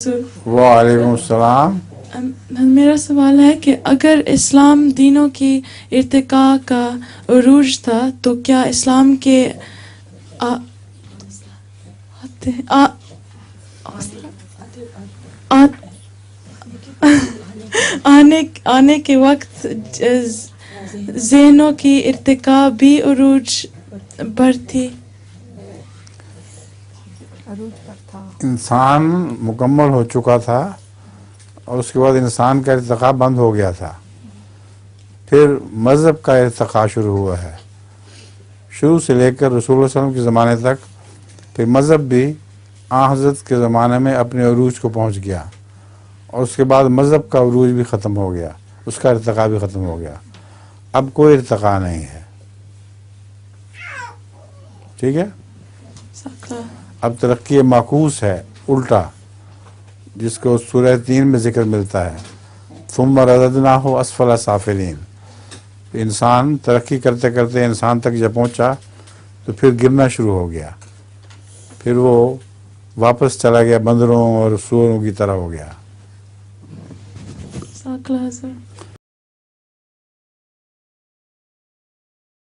وبرکاتہ. وعلیکم السلام. میرا سوال ہے کہ اگر اسلام دینوں کی ارتقاء کا عروج تھا تو کیا اسلام کے آنے کے وقت ذہنوں کی ارتقاء بھی عروج پر تھی؟ انسان مکمل ہو چکا تھا اور اس کے بعد انسان کا ارتقاء بند ہو گیا تھا. پھر مذہب کا ارتقاء شروع ہوا ہے، شروع سے لے کر رسول اللہ صلی اللہ علیہ وسلم کے زمانے تک. پھر مذہب بھی آن حضرت کے زمانے میں اپنے عروج کو پہنچ گیا اور اس کے بعد مذہب کا عروج بھی ختم ہو گیا، اس کا ارتقاء بھی ختم ہو گیا. اب کوئی ارتقاء نہیں ہے. ٹھیک ہے، اب ترقی معکوس ہے، الٹا، جس کو سورہ 3 میں ذکر ملتا ہے، ثم رددناہ اسفل سافلین. انسان ترقی کرتے کرتے انسان تک جب پہنچا تو پھر گرنا شروع ہو گیا، پھر وہ واپس چلا گیا بندروں اور سوروں کی طرح ہو گیا.